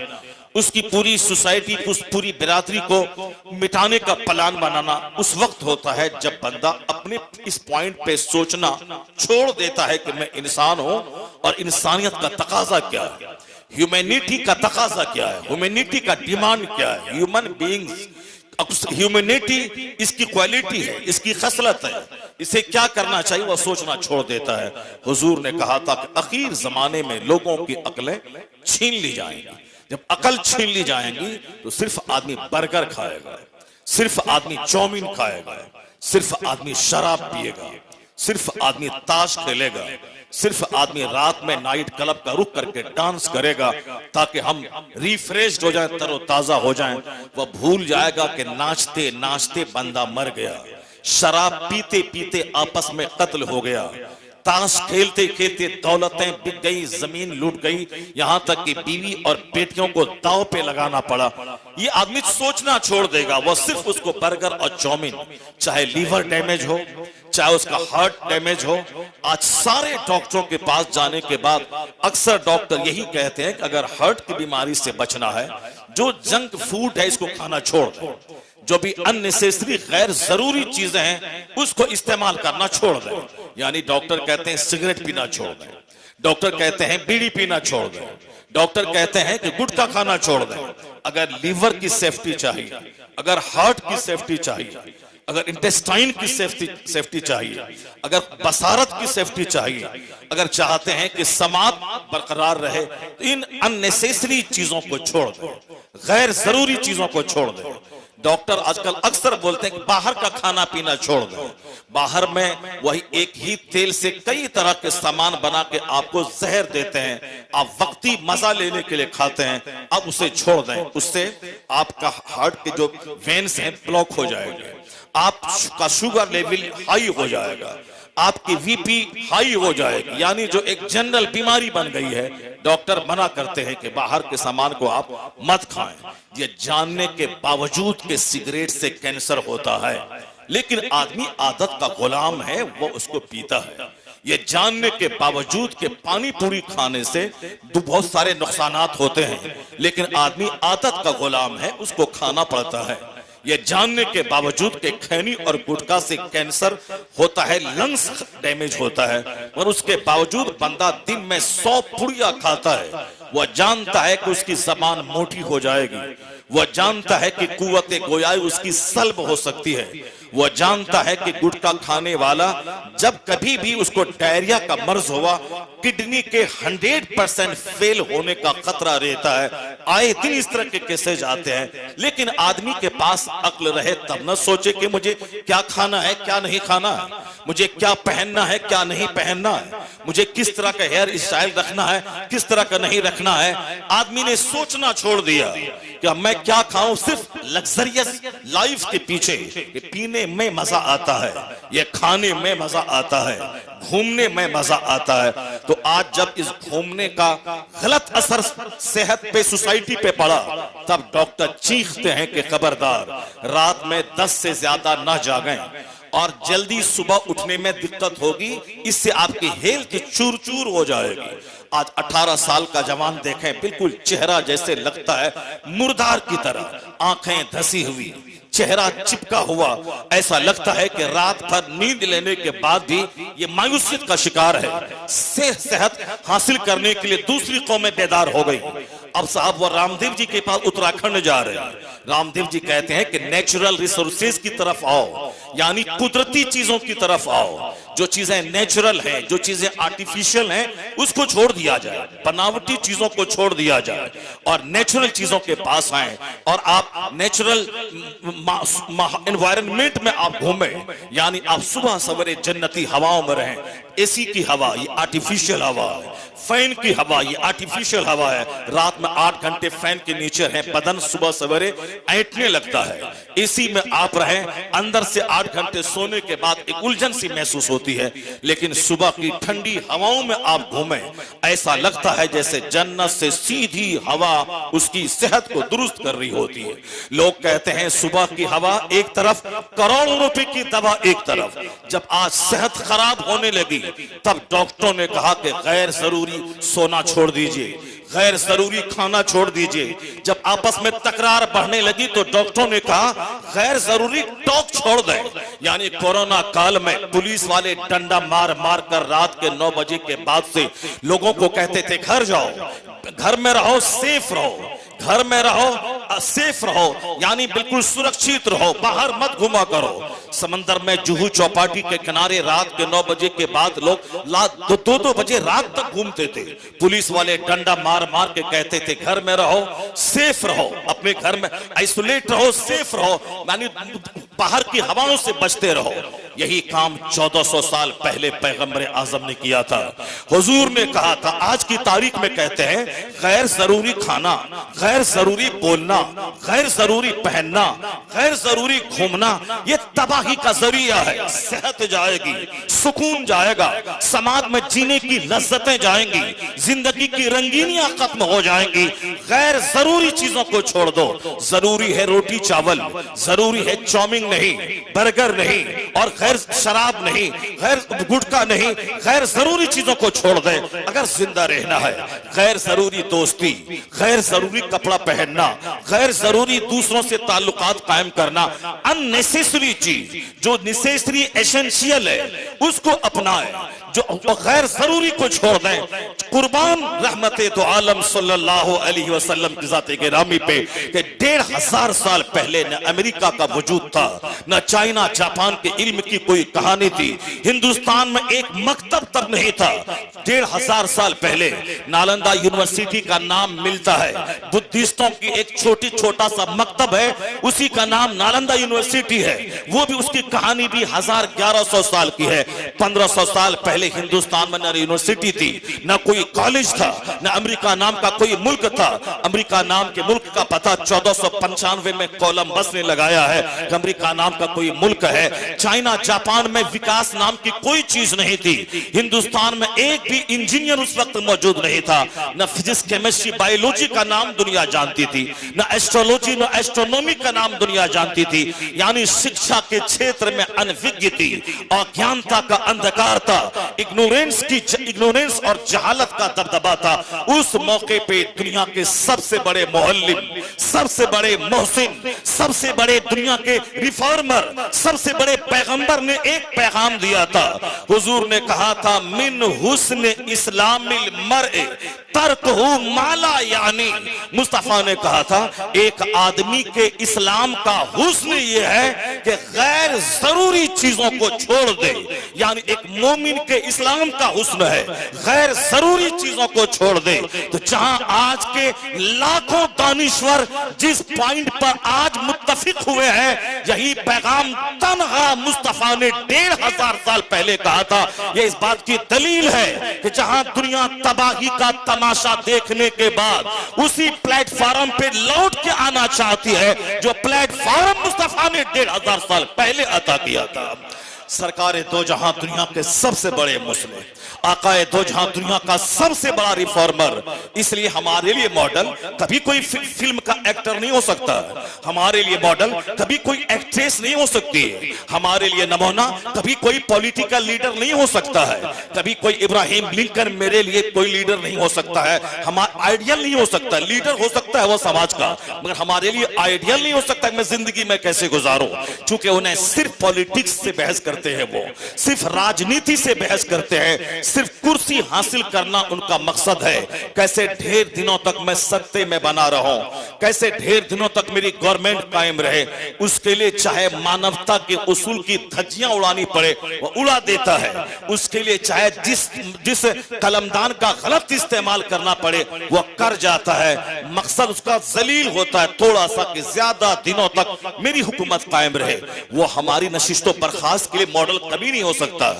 Speaker 1: उसकी पूरी सोसाइटी, उस पूरी बिरादरी को मिटाने का प्लान बनाना उस वक्त होता है जब बंदा अपने इस पॉइंट पे सोचना छोड़ देता है कि मैं इंसान हूं और इंसानियत का तकाजा क्या है। ह्यूमैनिटी का तकाजा क्या है, ह्यूमैनिटी का डिमांड क्या है। ह्यूमन बीइंग्स, ह्यूमैनिटी इसकी क्वालिटी है, इसकी खसलत है, इसे क्या करना चाहिए वह सोचना छोड़ देता है। हुजूर ने कहा था कि आखिर जमाने में लोगों की अकलें छीन ली जाएंगी। जब अकल छीन ली जाएंगी तो सिर्फ आदमी बर्गर खाएगा, सिर्फ आदमी चाउमीन खाएगा, सिर्फ आदमी शराब पिएगा, सिर्फ आदमी ताश खेलेगा, सिर्फ आदमी रात में नाइट क्लब का रुख करके डांस करेगा ताकि हम रिफ्रेश्ड हो जाएं, तरोताजा हो जाएं। वह भूल जाएगा कि नाचते नाचते बंदा मर गया, शराब पीते पीते आपस में कत्ल हो गया, ताश खेलते खेलते दौलतें बिक गई, जमीन लूट गई, यहां तक कि बीवी और बेटियों को दांव पे लगाना पड़ा। ये आदमी सोचना छोड़ देगा, वह सिर्फ उसको बर्गर और चाउमीन, चाहे लीवर डैमेज हो, चाहे उसका हार्ट डैमेज हो। आज सारे डॉक्टरों के पास जाने के बाद अक्सर डॉक्टर यही कहते हैं कि अगर हार्ट की बीमारी से बचना है, जो जंक फूड है इसको खाना छोड़ दें, जो भी अननेसेसरी गैर जरूरी चीजें हैं उसको इस्तेमाल करना छोड़ दें। यानी डॉक्टर कहते हैं सिगरेट पीना छोड़ दें, डॉक्टर कहते हैं बीड़ी पीना छोड़ दें, डॉक्टर कहते हैं कि गुटखा खाना छोड़ दें। अगर लीवर की सेफ्टी चाहिए, अगर हार्ट की सेफ्टी चाहिए, अगर इंटेस्टाइन की सेफ्टी चाहिए, अगर बसारत की सेफ्टी चाहिए, अगर चाहते हैं कि समाज बरकरार रहे, तो इन अननेसेसरी चीजों को छोड़ दें, गैर जरूरी चीजों को छोड़ दें। डॉक्टर आजकल अक्सर बोलते हैं कि बाहर का खाना पीना छोड़ दो। बाहर में वही एक ही तेल से कई तरह के सामान बना के आपको जहर देते हैं, आप वक्ती मजा लेने के लिए खाते हैं, अब उसे छोड़ दें। उससे आपका हार्ट के जो वेन्स हैं ब्लॉक हो जाएंगे, आपका शुगर लेवल हाई हो जाएगा, आपकी वीपी हाई हो जाएगी, यानी जो एक जनरल बीमारी बन गई है। डॉक्टर मना करते हैं कि बाहर के सामान को आप मत खाएं, ये जानने के बावजूद कि सिगरेट से कैंसर होता है, लेकिन आदमी आदत का गुलाम है, वो उसको पीता है। ये जानने के बावजूद कि पानी पूरी खाने से बहुत सारे नुकसानात होते हैं, लेकिन आदमी आदत का गुलाम है, उसको खाना पड़ता है। ये जानने के बावजूद कि खैनी और गुटखा से कैंसर होता है, लंग्स डैमेज होता है, और उसके बावजूद बंदा दिन में 100 पुड़िया खाता है। वह जानता है कि उसकी जबान मोटी हो जाएगी, वह जानता है कि कुव्वते गोयाई उसकी सल्ब हो सकती है, वह जानता है कि गुटखा खाने वाला जब कभी भी उसको डायरिया का मर्ज हुआ, किडनी के 100% फेल होने का खतरा रहता है। आए दिन इस तरह के केसेज आते हैं, लेकिन आदमी के पास अक्ल रहे तब न सोचे कि मुझे क्या खाना है क्या नहीं खाना है, मुझे क्या पहनना है क्या नहीं पहनना है, मुझे किस तरह का हेयर स्टाइल रखना है किस तरह का नहीं रखना है। आदमी ने सोचना छोड़ दिया कि मैं क्या खाऊं, सिर्फ लग्जरियस लाइफ के पीछे। ये पीने में मजा आता है, ये खाने में मजा आता है, घूमने में मजा आता है। तो आज जब इस घूमने का गलत असर सेहत पे, सोसाइटी पे पड़ा, तब डॉक्टर चीखते हैं कि खबरदार, रात में 10 से ज्यादा ना जागें और जल्दी सुबह उठने में दिक्कत होगी, इससे आपकी हेल्थ चूर चूर हो जाएगी। आज 18 साल का जवान देखें, बिल्कुल चेहरा जैसे लगता है मुर्दार की तरह, आंखें धसी हुई, चेहरा चिपका हुआ, ऐसा लगता है कि रात भर नींद लेने के बाद भी ये मायूसियत का शिकार है। सेहत हासिल करने के लिए दूसरी कौमें बेदार हो गई। अब साहब वो रामदेव जी के पास उत्तराखंड जा रहे हैं। रामदेव जी कहते हैं कि नेचुरल रिसोर्सेज की तरफ आओ, यानी कुदरती चीजों की तरफ आओ। जो चीजें नेचुरल हैं, जो चीजें आर्टिफिशियल हैं, उसको छोड़ दिया जाए, बनावटी चीजों को छोड़ दिया जाए और नेचुरल चीजों के पास आए और आप नेचुरल एनवायरनमेंट में आप घूमें, यानी आप सुबह सवेरे जन्नती हवाओं में रहें। एसी की हवा ये आर्टिफिशियल हवा है, फैन की हवा ये आर्टिफिशियल हवा है। रात में 8 घंटे फैन के नीचे हैं, बदन सुबह सवेरे ऐंठने लगता है। एसी में आप रहें, अंदर से 8 घंटे सोने के बाद एक उलझन सी महसूस होती है, लेकिन सुबह की ठंडी हवाओं में आप घूमें, ऐसा लगता है जैसे जन्नत से सीधी हवा उसकी सेहत को दुरुस्त कर रही होती है। लोग कहते हैं सुबह की हवा एक तरफ, करोड़ों रुपए की दवा एक तरफ। जब आज सेहत खराब होने लगी, तब डॉक्टरों ने कहा कि गैर जरूरी सोना छोड़ दीजिए, गैर जरूरी खाना छोड़ दीजिए। जब आपस में तकरार बढ़ने लगी तो डॉक्टरों ने कहा गैर जरूरी टॉक छोड़ दें। यानी कोरोना काल में पुलिस वाले डंडा मार मार कर रात के 9 बजे के बाद से लोगों को कहते थे घर जाओ, घर में रहो, सेफ रहो, घर में रहो, सेफ रहो, यानी बिल्कुल सुरक्षित रहो, बाहर मत घुमा करो। समंदर में जुहू चौपाटी के किनारे रात के 9 बजे के बाद लोग 2-2 बजे रात तक घूमते थे। पुलिस वाले डंडा मार मार के कहते थे घर में रहो, सेफ रहो, अपने घर में आइसोलेट रहो, सेफ रहो, यानी बाहर की हवाओं से बचते रहो। यही काम 1400 साल पहले पैगंबर आजम ने किया था। हुजूर ने कहा था, आज की तारीख में कहते हैं गैर जरूरी खाना, गैर जरूरी बोलना, गैर जरूरी पहनना, गैर जरूरी घूमना, ये तबाही का जरिया है। सेहत जाएगी, सुकून जाएगा, समाज में जीने की लज्जतें जाएंगी, जिंदगी की रंगीनियां खत्म हो जाएंगी। गैर जरूरी चीजों को छोड़ दो। जरूरी है रोटी चावल, जरूरी है चाउमीन नहीं, बर्गर नहीं, और गैर शराब नहीं, गैर गुटखा नहीं, गैर जरूरी चीजों को छोड़ दे अगर जिंदा रहना है। गैर जरूरी दोस्ती, गैर जरूरी कपड़ा पहनना, गैर जरूरी दूसरों से ताल्लुकात कायम करना, अननेसेसरी चीज जो नेसेसरी एसेंशियल है उसको अपनाए, जो गैर जरूरी को छोड़ दें। कुर्बान रहमते दो आलम सल्लल्लाहु अलैहि वसल्लम की जाते गिरामी पे कि 1500 साल पहले न अमेरिका का वजूद था, न चाइना जापान के इल्म की कोई कहानी थी, हिंदुस्तान में एक मकतब तक नहीं था। 1500 साल पहले नालंदा यूनिवर्सिटी का नाम मिलता है। बुद्धिस्टों की एक छोटा सा मकतब है, उसी का नाम नालंदा यूनिवर्सिटी है। वो भी उसकी कहानी भी 1100 साल की है। 1500 साल पहले हिंदुस्तान में न यूनिवर्सिटी थी, न कोई कॉलेज था, न अमेरिका नाम का कोई मुल्क था। अमेरिका नाम के मुल्क का पता 1495 में कोलंबस ने लगाया है कि अमेरिका नाम का कोई मुल्क है। चाइना जापान में विकास नाम की कोई चीज नहीं थी। हिंदुस्तान में एक भी इंजीनियर उस वक्त मौजूद नहीं था। न फिजिक्स, केमिस्ट्री, बायोलॉजी का नाम दुनिया जानती थी, न एस्ट्रोलॉजी, न एस्ट्रोनॉमी का नाम दुनिया जानती थी। यानी शिक्षा के क्षेत्र में अनभिज्ञ थी, अज्ञानता का अंधकार था, इग्नोरेंस और जहालत का दबदबा था। उस मौके पे दुनिया के सबसे बड़े मुअल्लिम, सबसे बड़े मोहसिन, सबसे बड़े दुनिया के रिफॉर्मर, सबसे बड़े पैगंबर ने एक पैगाम दिया था। हुजूर ने कहा था मिन हुस्न इस्लामिल मर्ए तर्कहु माला, यानी मुस्तफा ने कहा था एक आदमी के इस्लाम का हुस्न ये है कि गैर जरूरी चीजों को छोड़ दे। यानी एक मोमिन के इस्लाम का हुस्न है गैर जरूरी चीजों को छोड़ दे। तो जहां आज के लाखों दानिश्वर जिस पॉइंट पर आज मुत्तफिक हुए हैं, यही पैगाम तनहा मुस्तफा ने 1500 साल पहले कहा था। यह इस बात की दलील है कि जहां दुनिया तबाही का तमाशा देखने के बाद उसी प्लेटफॉर्म पे लौट के आना चाहती है जो प्लेटफॉर्म मुस्तफा ने 1500 साल पहले अता किया था। सरकार दो जहां दुनिया के सबसे बड़े मुस्लिम, आकाए दो जहां दुनिया का सबसे बड़ा रिफॉर्मर। इसलिए हमारे लिए मॉडल कभी कोई फिल्म का एक्टर नहीं हो सकता, हमारे लिए मॉडल कभी कोई एक्ट्रेस नहीं हो सकती, हमारे लिए नमूना कभी कोई पॉलिटिकल लीडर नहीं हो सकता है, कभी कोई इब्राहिम लिंकन मेरे लिए कोई लीडर नहीं हो सकता है, हमारा आइडियल नहीं हो सकता। लीडर हो सकता है वो समाज का, मगर हमारे लिए आइडियल नहीं हो सकता मैं जिंदगी में कैसे गुजारूं, क्योंकि उन्हें सिर्फ पॉलिटिक्स से बहस करते हैं, वो सिर्फ राजनीति से बहस करते हैं, सिर्फ कुर्सी हासिल करना उनका मकसद है। कैसे ढेर दिनों तक मैं सत्ते में बना रहूं, कैसे ढेर दिनों तक मेरी गवर्नमेंट कायम रहे, उसके लिए चाहे मानवता के उसूल की धज्जियां उड़ानी पड़े वो उड़ा देता है। उसके लिए चाहे जिस कलमदान का गलत इस्तेमाल करना पड़े वो कर जाता है। मकसद उसका जलील होता है थोड़ा सा कि ज्यादा दिनों तक मेरी हुकूमत कायम रहे। वो हमारी नशिस्तों बर्खास्त के लिए मॉडल कभी नहीं हो सकता।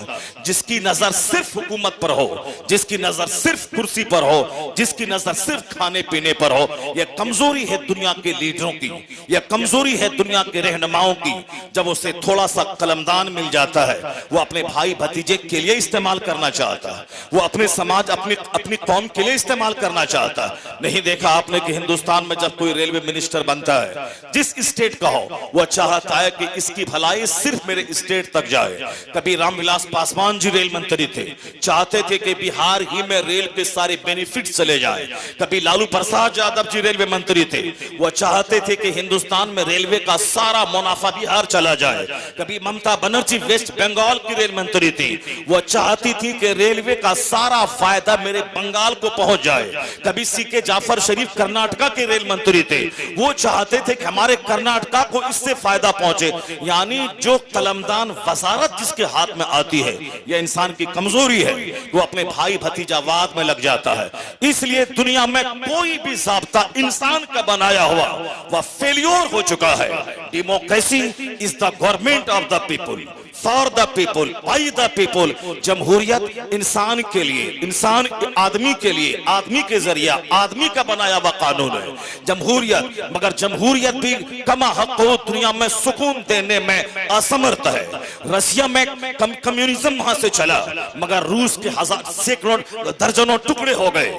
Speaker 1: जिसकी नजर सिर्फ हुकूमत पर हो, जिसकी नजर सिर्फ कुर्सी पर हो, जिसकी नजर सिर्फ खाने पीने पर हो, यह कमजोरी है दुनिया के लीडरों की, यह कमजोरी है दुनिया के रहनुमाओं की। जब उसे थोड़ा सा कलमदान मिल जाता है वो अपने भाई भतीजे के लिए इस्तेमाल करना चाहता है, वो अपने समाज अपनी कौम के लिए इस्तेमाल करना चाहता है। नहीं देखा आपने कि हिंदुस्तान में जब कोई रेलवे मिनिस्टर बनता है जिस स्टेट का हो, वो चाहता है कि इसकी भलाई सिर्फ मेरे स्टेट तक जाए। कभी रामविलास पासवान जी रेल मंत्री थे, चाहते थे कि बिहार ही में रेल के सारे बेनिफिट चले जाए। कभी लालू प्रसाद यादव जी रेलवे मंत्री थे, वो चाहते थे कि हिंदुस्तान में रेलवे का सारा मुनाफा बिहार चला जाए। कभी ममता बनर्जी वेस्ट बंगाल की रेल मंत्री थी, वो चाहती थी कि रेलवे का सारा फायदा मेरे बंगाल को पहुंच जाए। कभी सीके जाफर शरीफ कर्नाटका के रेल मंत्री थे, वो चाहते थे कि हमारे कर्नाटका को इससे फायदा पहुंचे। यानी जो कलमदान वजारत जिसके हाथ में आती है, यह इंसान की कमजोरी है, वो अपने भाई भतीजावाद में लग जाता है। इसलिए दुनिया में कोई भी ज़ाब्ता इंसान का बनाया हुआ वह फेल्योर हो चुका है। Democracy is the government of the people, for the people, by the people. जमहूरियत इंसान के लिए, इंसान आदमी के लिए, आदमी के जरिया आदमी का बनाया हुआ कानून है जमहूरियत। मगर जमहूरियत भी कमा हक हो दुनिया में सुकून देने में असमर्थ है। रशिया में कम्युनिज्म वहां से चला, मगर रूस के हजार सैकड़ों दर्जनों टुकड़े हो गए।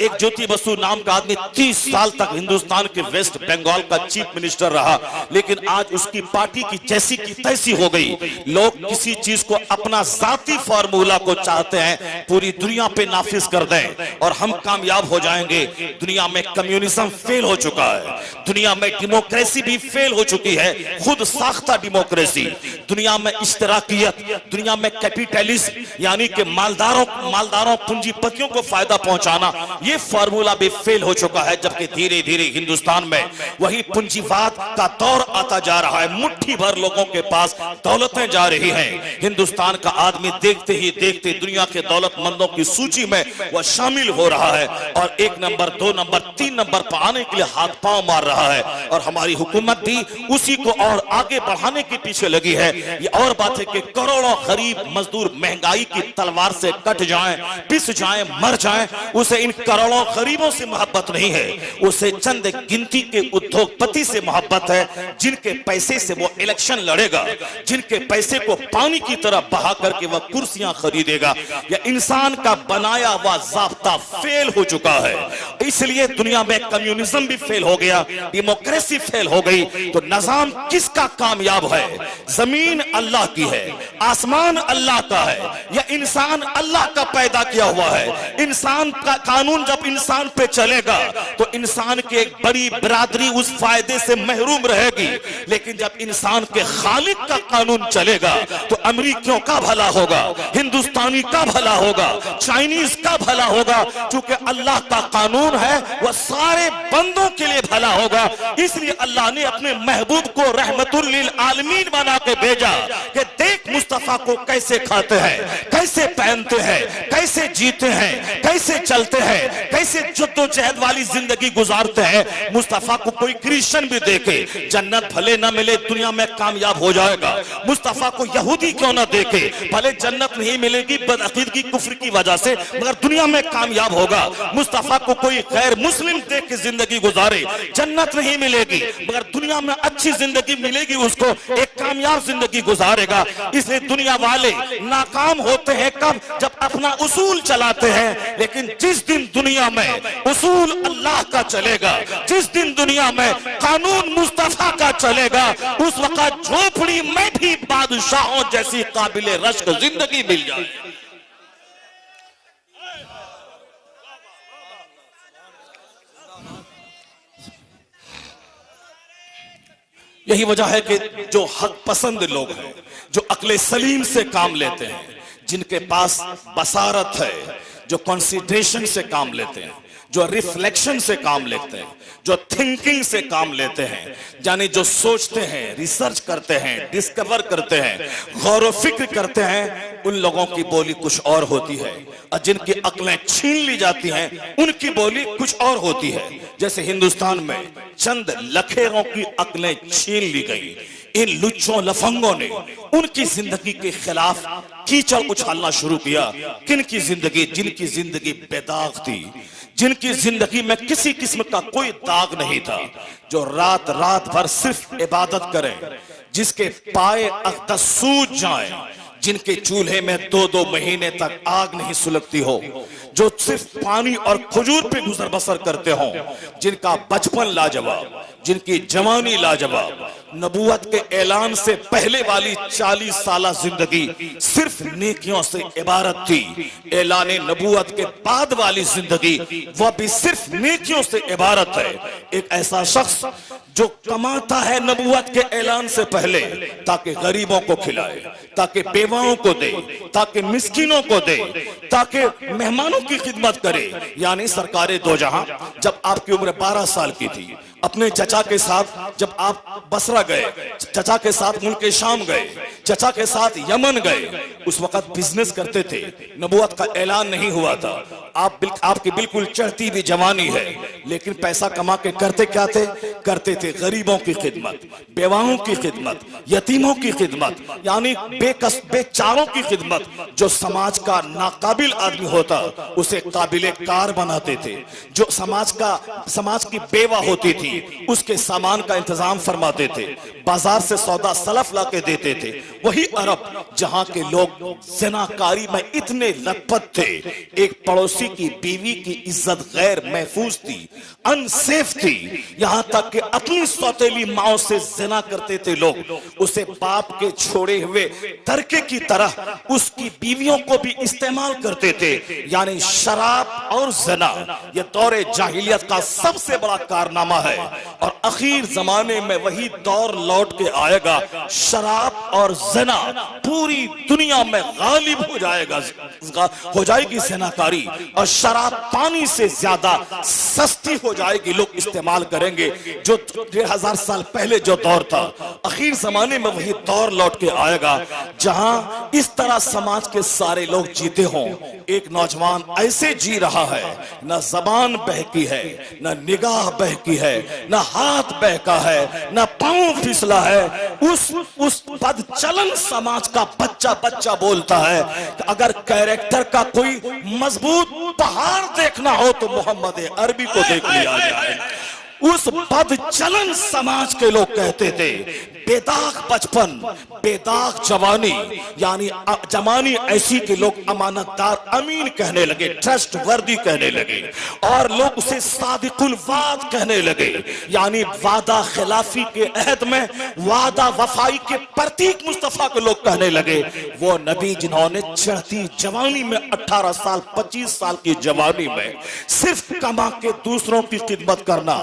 Speaker 1: एक ज्योति बसु नाम का आदमी 30 साल तक हिंदुस्तान के वेस्ट बंगाल का चीफ मिनिस्टर रहा, लेकिन आज उसकी पार्टी की जैसी की तैसी हो गई। लोग किसी चीज को अपना जाती फार्मूला को चाहते हैं पूरी दुनिया पे नाफिज कर दें और हम कामयाब हो जाएंगे। दुनिया में कम्युनिज्म फेल हो चुका है, दुनिया में डेमोक्रेसी भी फेल हो चुकी है, खुद साख्ता डेमोक्रेसी। दुनिया में इश्तराकियत, दुनिया में कैपिटलिज्म यानी कि मालदारों पूंजीपतियों को फायदा पहुंचाना, ये फार्मूला भी फेल हो चुका है। जबकि धीरे धीरे हिंदुस्तान में वही पूंजीवाद का दौर आता जा रहा है। मुट्ठी भर लोगों के पास दौलतें जा रही हैं। हिंदुस्तान का आदमी देखते ही देखते दुनिया के दौलतमंदों की सूची में वह शामिल हो रहा है और 1 नंबर 2 नंबर 3 नंबर पर आने के लिए हाथ पांव मार रहा है। और हमारी हुकूमत भी उसी को और आगे बढ़ाने के पीछे लगी है। ये और बात है कि करोड़ों गरीब मजदूर महंगाई की तलवार से कट जाएं, पिस जाएं, मर जाएं, उसे इन करोड़ों गरीबों से मोहब्बत नहीं है, उसे चंद गिनती के उद्योगपति से मोहब्बत है, जिनके पैसे से वो इलेक्शन लड़ेगा, जिनके पैसे को पानी की तरह बहा करके वह कुर्सियां खरीदेगा। यह इंसान का बनाया हुआ ज़ाब्ता फेल हो चुका है। इसलिए दुनिया में कम्युनिज्म भी फेल हो गया, डेमोक्रेसी फेल हो गई। तो निजाम किसका कामयाब है? जमीन अल्लाह की है, आसमान अल्लाह का है, यह इंसान अल्लाह का पैदा किया हुआ है। इंसान का कानून जब इंसान पे चलेगा तो इंसान की एक बड़ी बिरादरी उस फायदे से महरूम रहेगी। लेकिन जब इंसान के खालिक का कानून चलेगा तो अमेरिकियों का भला होगा, हिंदुस्तानी का भला होगा, चाइनीज का भला होगा। क्योंकि अल्लाह का कानून है वह सारे बंदों के लिए भला होगा। इसलिए अल्लाह ने अपने महबूब को रहमतुल लिल आलमीन बना के भेजा कि देख मुस्तफा को कैसे खाते हैं, कैसे पहनते हैं, कैसे जीते हैं, कैसे चलते हैं, कैसे जद्दोजहद वाली जिंदगी गुजारते हैं। मुस्तफा को कोई क्रिश्चियन भी देखे, जन्नत भले ना मिले दुनिया में कामयाब हो जाएगा। मुस्तफा को यहूदी क्यों ना देखे, भले जन्नत नहीं मिलेगी बदअकीदगी कुफ्र की वजह से, मगर दुनिया में कामयाब होगा। मुस्तफा को कोई गैर मुस्लिम देख के जिंदगी गुजारे, जन्नत नहीं मिलेगी मगर दुनिया में अच्छी जिंदगी मिलेगी, उसको एक कामयाब जिंदगी गुजारेगा। इसलिए दुनिया वाले नाकाम होते हैं कब? जब अपना उसूल चलाते हैं। लेकिन जिस दिन दुनिया में उसूल अल्लाह का चलेगा, जिस दिन दुनिया में कानून मुस्तफा का चलेगा, उस वक्त झोपड़ी में भी बादशाहों जैसी काबिले रश्क जिंदगी मिल जाए। यही वजह है कि जो हक पसंद लोग हैं, जो अक्ले सलीम से काम लेते हैं, जिनके पास बसारत है, जो कंसिडरेशन से काम लेते हैं, जो रिफ्लेक्शन से काम लेते हैं, जो थिंकिंग से काम लेते हैं, यानी जो सोचते हैं, रिसर्च करते हैं, डिस्कवर करते हैं, गौर फिक्र करते हैं, उन लोगों की बोली कुछ और होती है। और जिनकी अक्लें छीन ली जाती हैं, उनकी बोली कुछ और होती है। जैसे हिंदुस्तान में चंद लखेरों की अक्लें छीन ली गई। इन लुच्चों लफंगों ने उनकी जिंदगी के खिलाफ कीचड़ उछालना शुरू किया। किनकी जिंदगी? जिनकी जिंदगी बेदाग थी, जिनकी जिंदगी में किसी किस्म का कोई दाग नहीं था, जो रात रात भर सिर्फ इबादत करें, जिसके पाए अक़दस सूज जाएं, जिनके चूल्हे में 2-2 महीने तक आग नहीं सुलगती हो, जो सिर्फ पानी और खजूर पे गुजर बसर करते हो, जिनका बचपन लाजवाब, जिनकी जवानी लाजवाब, नबूवत के ऐलान से पहले वाली 40 साल जिंदगी सिर्फ नेकियों से इबारत थी, ऐलान नबूवत के बाद वाली जिंदगी वह भी सिर्फ नेकियों से इबारत है। एक ऐसा शख्स जो कमाता है नबूवत के ऐलान से पहले ताकि गरीबों को खिलाए, ताकि बेवाओं को दे, ताकि मिस्किनों को दे, ताकि मेहमानों की खिदमत करे, यानी सरकारे दो जहां। जब आपकी उम्र 12 साल की थी, अपने चचा के साथ जब आप बसरा गए, चचा के साथ मुल्क शाम गए, चचा के साथ यमन गए, उस वक्त बिजनेस करते थे, नबूवत का ऐलान नहीं हुआ था। आपकी बिल्कुल चढ़ती भी जवानी है, लेकिन पैसा कमा के करते क्या थे? करते थे गरीबों की खिदमत, बेवाओं की खिदमत, यतीमों की खिदमत, यानी बेचारों की खिदमत। जो समाज का नाकाबिल आदमी होता उसे काबिल कार बनाते थे, जो समाज की बेवा होती थी उसके सामान का इंतजाम फरमाते थे, बाजार से सौदा सलफ ला के देते थे। वही अरब जहां के लोग ज़िनाकारी में इतने लथपथ थे, एक पड़ोसी की बीवी की इज्जत गैर महफूज थी, अनसेफ थी, यहां तक कि अपनी सौतेली माओ से ज़िना करते थे लोग, उसे बाप के छोड़े हुए तरके की तरह उसकी बीवियों को भी इस्तेमाल करते थे। यानी शराब और ज़िना यह दौरे जाहिलियत का सबसे बड़ा कारनामा है, और आखिर जमाने में वही दौर लौट के आएगा, शराब और ज़िना पूरी दुनिया में गालिब हो जाएगा, हो जाएगी ज़िनाकारी, और शराब पानी से ज्यादा सस्ती हो जाएगी, लोग इस्तेमाल करेंगे। जो 1500 साल पहले जो दौर था, आखिर जमाने में वही दौर लौट के आएगा जहां इस तरह समाज के सारे लोग जीते हों। एक नौजवान ऐसे जी रहा है, न जबान बहकी है, न निगाह बहकी है, न हाथ बहका है, न पांव फिसला है। उस बदचलन समाज का बच्चा बोलता है कि अगर कैरेक्टर का कोई मजबूत पहाड़ देखना हो तो मोहम्मद अरबी को देख लिया जाए। उस बदचलन समाज के लोग कहते थे बेदाग बचपन, बेदाग जवानी, यानी जवानी ऐसी कि लोग अमानतदार, अमीन कहने लगे, ट्रस्ट वर्दी कहने लगे, और लोग उसे सादिकुल वाद कहने लगे, यानी वादा खिलाफी के अहद में वादा वफाई के प्रतीक मुस्तफा को लोग कहने लगे। वो नबी जिन्होंने चढ़ती जवानी में 18 साल 25 साल की जवानी में सिर्फ कमा के दूसरों की खिदमत करना,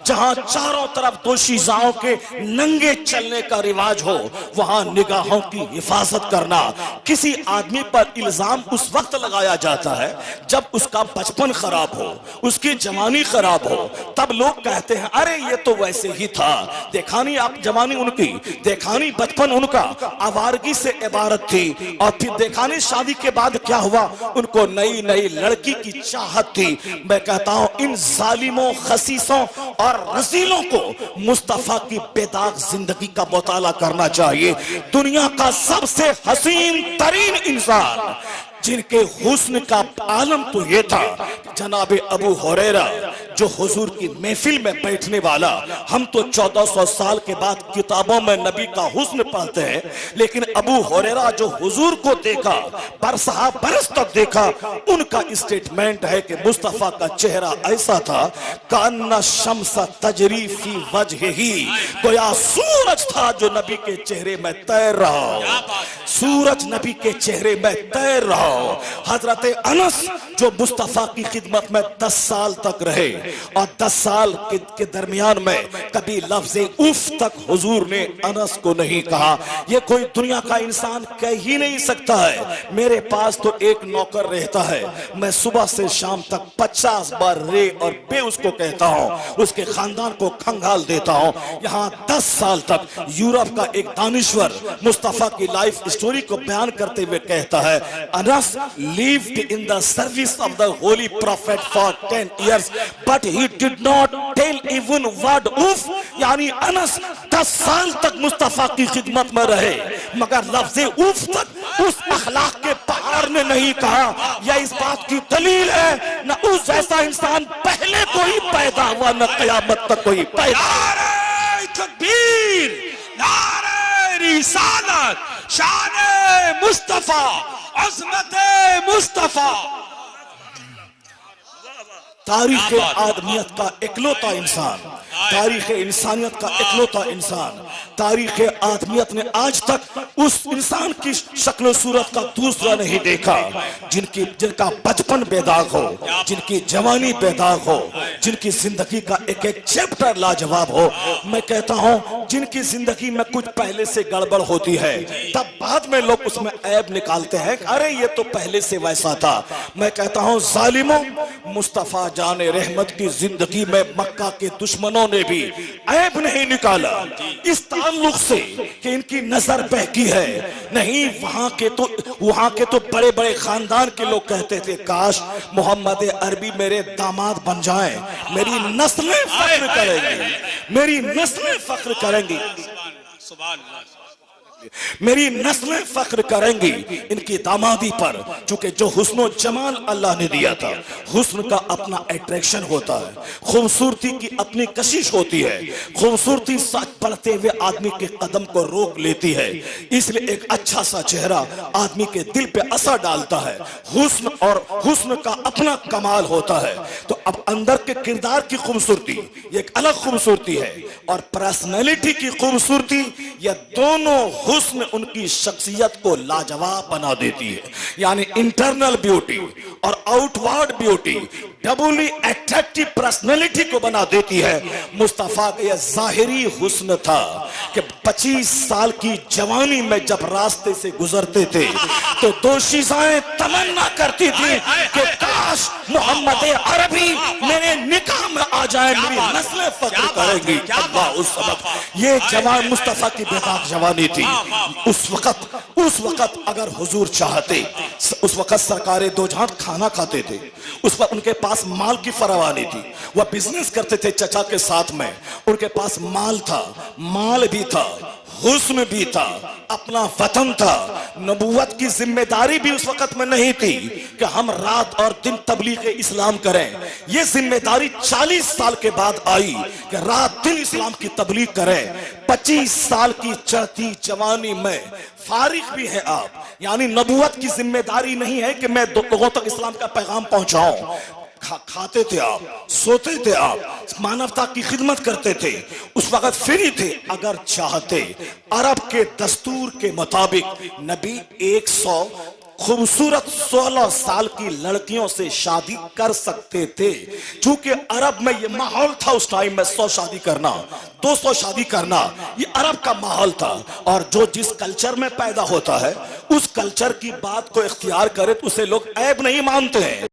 Speaker 1: जहां चारों तरफ दोशीजाओं के नंगे चलने का रिवाज हो, वहां निगाहों की हिफाजत करना। किसी आदमी पर इल्जाम उस वक्त लगाया जाता है जब उसका बचपन खराब हो, उसकी जवानी खराब हो, तब लोग कहते हैं अरे ये तो वैसे ही था, देखा नहीं आप जवानी उनकी, देखा नहीं बचपन उनका आवारगी से इबारत थी, और फिर देखा नहीं शादी के बाद क्या हुआ, उनको नई नई लड़की की चाहत थी। मैं कहता हूं इन जालिमों, खसीसों और रजीलों को मुस्तफा की बेदाग जिंदगी का मुताला करना चाहिए। दुनिया का सबसे हसीन तरीन इंसान जिनके हुस्न का आलम तो ये था, जनाब अबू हुरैरा जो हुजूर की महफिल में बैठने वाला। हम तो 1400 साल के बाद किताबों में नबी का हुस्न पढ़ते हैं, लेकिन अबू हुरैरा जो हुजूर को देखा, बरसहा बरस तक देखा, उनका स्टेटमेंट है कि मुस्तफा का चेहरा ऐसा था कान्ना शम्स तजरी फी वजहिही, गोया सूरज था जो नबी के चेहरे में तैर रहा, सूरज नबी के चेहरे में तैर रहा। हजरत अनस जो मुस्तफा की खिदमत में 10 साल तक रहे, और 10 साल के दरमियान में कभी लफ्ज़ उफ तक हुजूर ने अनस को नहीं कहा। यह कोई दुनिया का इंसान कह ही नहीं सकता है। मेरे पास तो एक नौकर रहता है, मैं सुबह से शाम तक 50 बार रे और बे उसको कहता हूं, उसके खानदान को खंगाल देता हूं। यहां 10 साल तक यूरोप का एक दानिश्वर मुस्तफा की लाइफ स्टोरी को बयान करते हुए कहता है, Anas lived in the service of the holy prophet for 10 years but he did not tell even word of, यानी अनस 10 साल तक मुस्तफा की खिदमत में रहे, मगर लफ्ज़े उफ तक उस अखलाक के पहाड़ ने नहीं कहा। यह इस बात की दलील है न उस जैसा इंसान पहले कोई पैदा हुआ, न क़यामत तक कोई पैदा।
Speaker 2: नारे तकबीर, नारे रिसालत, शान मुस्तफा, अज़मत मुस्तफा।
Speaker 3: तारीख आदमियत का इकलौता इंसान, तारीख इंसानियत का इकलौता इंसान, तारीख आदमियत ने आज तक उस इंसान की शक्ल सूरत का दूसरा नहीं देखा जिनका बचपन बेदाग हो, जिनकी जवानी बेदाग हो, जिनकी जिंदगी का एक एक चैप्टर लाजवाब हो। मैं कहता हूं जिनकी जिंदगी में कुछ पहले से गड़बड़ होती है, तब बाद में लोग उसमें ऐब निकालते हैं, अरे ये तो पहले से वैसा था। मैं कहता हूं जालिमों, मुस्तफा जाने रहमत की जिंदगी में मक्का के दुश्मनों ने भी ऐब नहीं निकाला इस ताल्लुक से कि इनकी नजर बहकी है। नहीं, वहां के तो बड़े बड़े खानदान के लोग कहते थे काश मोहम्मद अरबी मेरे दामाद बन जाएं, मेरी नस्लें फख्र करेंगी, मेरी नस्लें फख्र करेंगी, मेरी नस्लें फख्र करेंगी इनकी दामादी पर। चूंकि जो हुस्न जमाल अल्लाह ने दिया था, हुस्न का अपना अट्रैक्शन होता है, खूबसूरती की अपनी कशिश होती है, खूबसूरती सच बढ़ते हुए आदमी के कदम को रोक लेती है। इसलिए एक अच्छा सा चेहरा आदमी के दिल पे असर डालता है। हुस्न और हुस्न का अपना कमाल होता है। तो अब अंदर के किरदार की खूबसूरती एक अलग खूबसूरती है, और पर्सनैलिटी की खूबसूरती, यह दोनों हुस्न उनकी शख्सियत को लाजवाब बना देती है। यानी इंटरनल ब्यूटी और आउटवर्ड ब्यूटी डबली अट्रैक्टिव पर्सनैलिटी को बना देती है। मुस्तफा का यह जाहिरी हुस्न था कि 25 साल की जवानी में जब रास्ते से गुजरते थे तो दो शीज़ाएं तमन्ना करती थी कि काश मोहम्मद अरबी मेरे निकाह में आ जाए, मेरी नस्लें फख्र करेंगी। अल्लाह उस वक्त ये जवान मुस्तफा की बेताब जवानी थी। उस वक्त अगर हुजूर चाहते, उस वक्त सरकारें दो जहां खाना खाते थे, उस वक्त उनके पास माल की फरावानी थी, वह बिजनेस करते थे चचा के साथ में, उनके पास माल था, माल भी था, हुस्न भी था, अपना वतन था। नबूवत की जिम्मेदारी भी उस वक्त में नहीं थी कि हम रात और दिन तबलीग इस्लाम करें। यह जिम्मेदारी 40 साल के बाद आई कि रात दिन इस्लाम की तबलीग करें। 25 साल की चढ़ती जवानी में फारिग भी है आप, यानी नबूवत की जिम्मेदारी नहीं है कि मैं लोगों तक इस्लाम का पैगाम पहुंचाऊं। खाते थे आप, सोते थे आप, मानवता की खिदमत करते थे, उस वक्त फ्री थे। अगर चाहते अरब के दस्तूर के मुताबिक नबी 100 खूबसूरत 16 साल की लड़कियों से शादी कर सकते थे। चूंकि अरब में ये माहौल था उस टाइम में 100 शादी करना, 200 शादी करना, ये अरब का माहौल था। और जो जिस कल्चर में पैदा होता है उस कल्चर की बात को इख्तियार करे तो उसे लोग ऐब नहीं मानते हैं।